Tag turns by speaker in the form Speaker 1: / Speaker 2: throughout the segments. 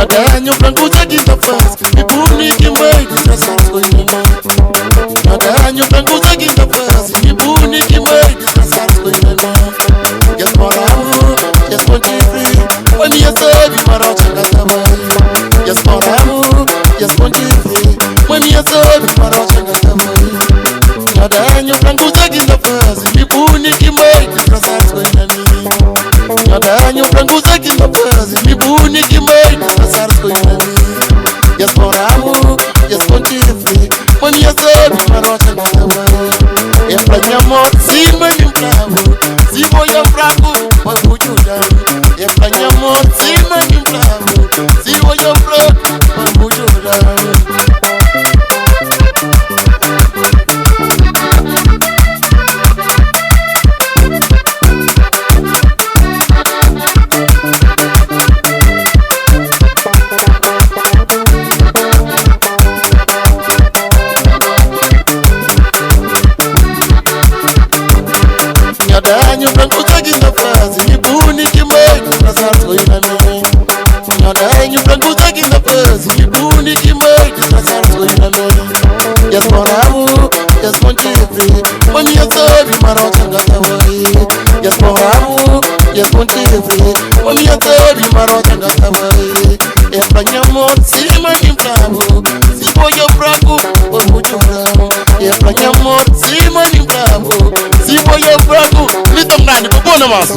Speaker 1: Daño blanco ya quinta faz, mi puni que me disfrazas con mi mamá. Daño blanco ya quinta faz, mi puni que me disfrazas con mi mamá. Yes moramo, yes ponchifri, when you say mi maracha gatabay. Yes moramo, yes ponchifri, when you say mi maracha gatabay. Daño blanco ya quinta faz, mi puni que me disfrazas con mi mamá. Daño blanco ya quinta faz, mi puni que me disfrazas con mi mamá. Yes moramo, yes ponchifri, when you say mi maracha gatabay. Emplaña amor, si me ni un clavo, si voy a fraco, pues mucho daño. Emplaña amor, si me ni un clavo, si voy a fraco, pues mucho daño. Daño blanco ya quinta fase, mi puni que me disfrazas con la mía. Daño blanco ya quinta fase, mi puni que me disfrazas con la mía. Yes moramo, yes ponchifri, when you say mi maracha gatabay. Yes moramo, yes ponchifri, when you say mi maracha gatabay. Emplaña amor, si me ni un clavo, si voy a fraco, por mucho bravo. Emplaña amor, si me ni un clavo, si voy a fraco. Listo mnani, kupona maso.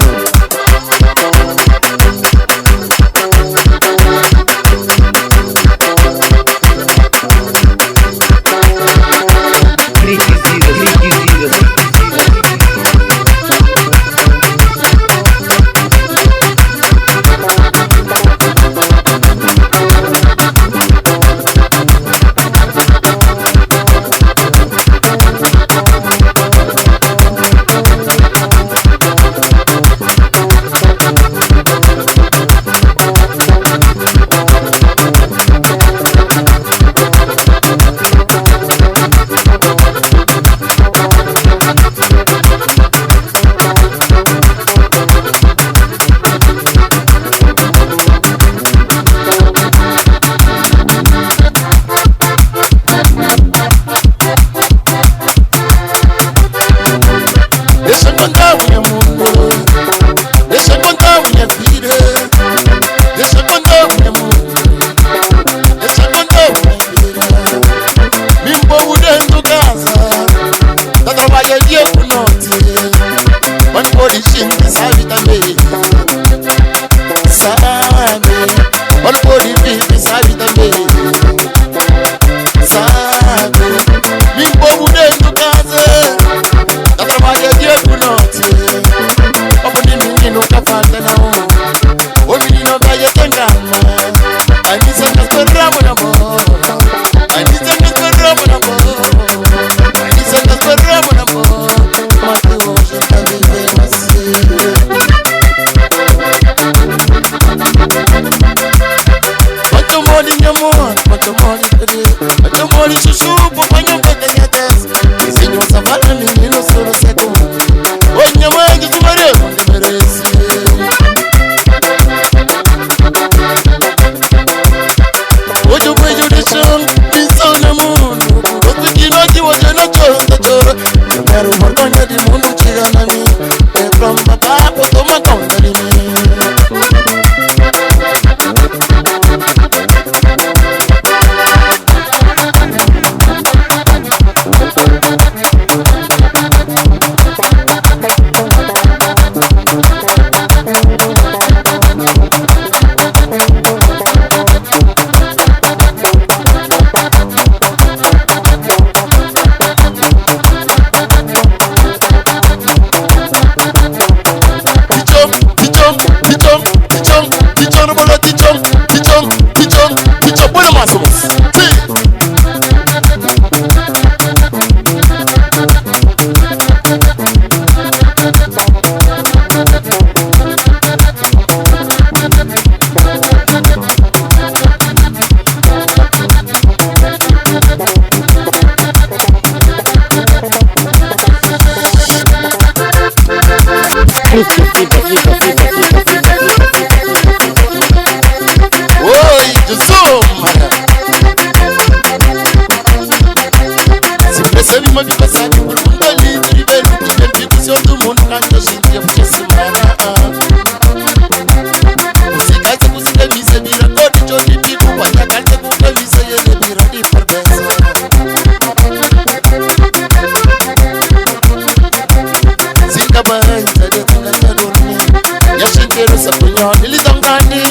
Speaker 1: nilitongani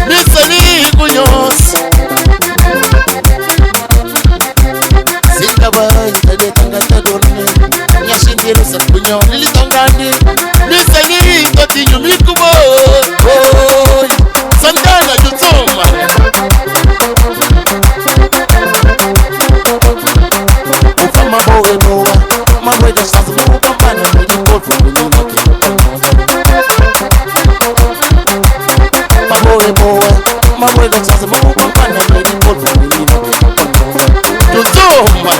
Speaker 1: misani kunyos Sikabai tade tangata dorne Nyashindiro sa kunyo nilitongani misani kotinyu mikubo Santana Jutsoma Ufama bowe bowa Mamwe da shazu muka mana Mwenye kofu mwenye Mabowe bowa Mamwe da shazu muka mana Mwenye kofu mwenye Jutsoma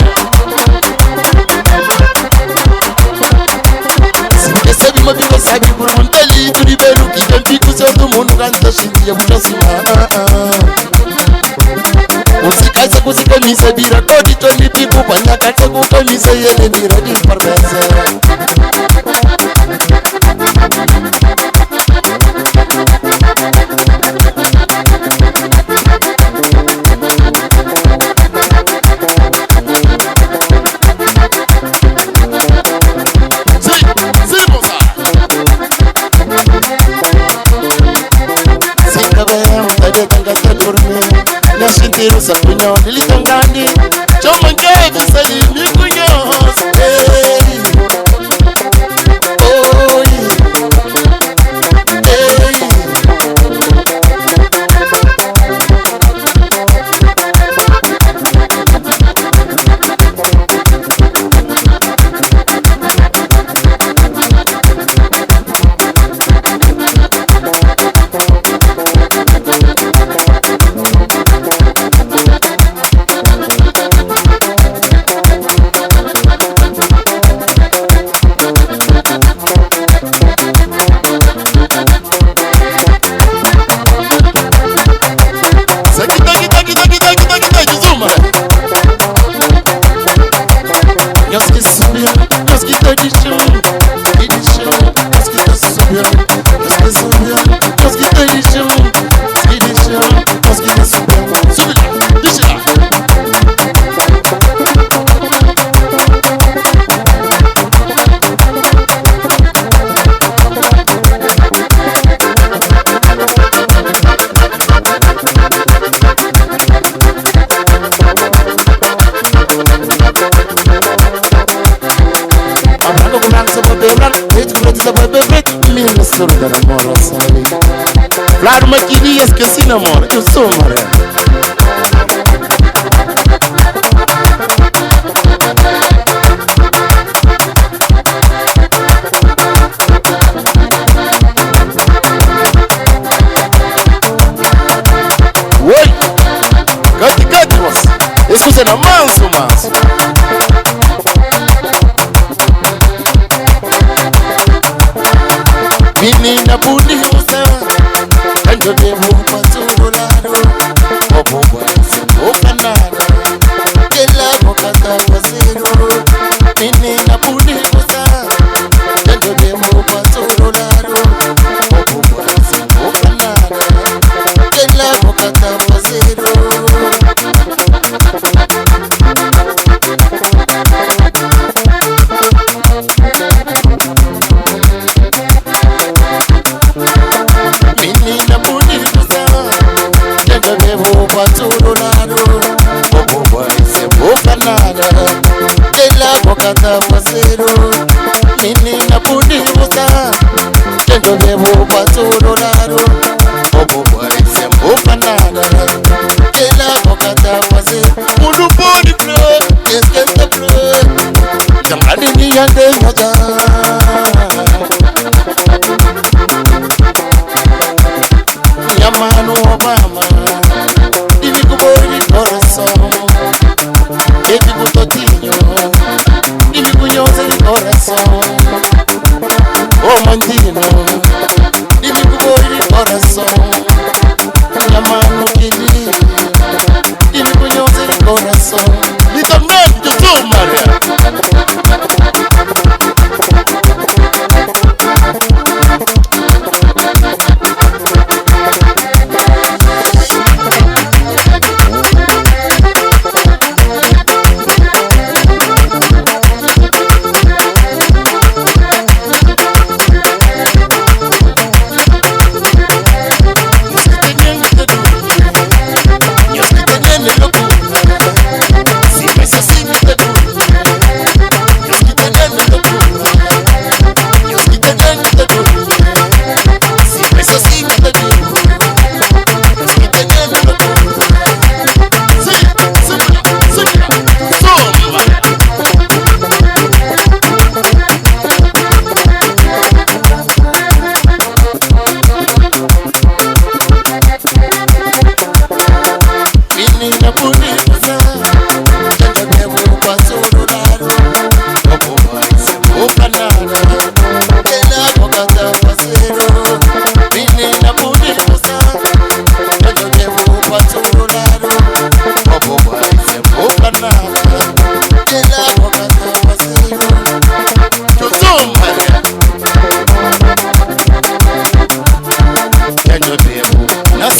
Speaker 1: Sebi mabiko sabi burundali Turi beru kidempiku Sotu munu kanta shindi ya butasima Usikaise kusikomisa bira kodi toni piku Panyakate kukomisa yele nira disparvese Nyashindiro sa kunyo nilitongani Choma ngeki sali mikunyos Hey Oh yeah Hey Vlad Makini es que sin amor, yo soy amor. Uy, gati vos, eso es en manso más. Menina bonita, quando devo passar lado, o bobo o canara, que la boca tá fazendo. Menina bonita, quando devo passar lado, o bobo o canara, que la boca tá fazendo.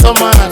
Speaker 1: so much.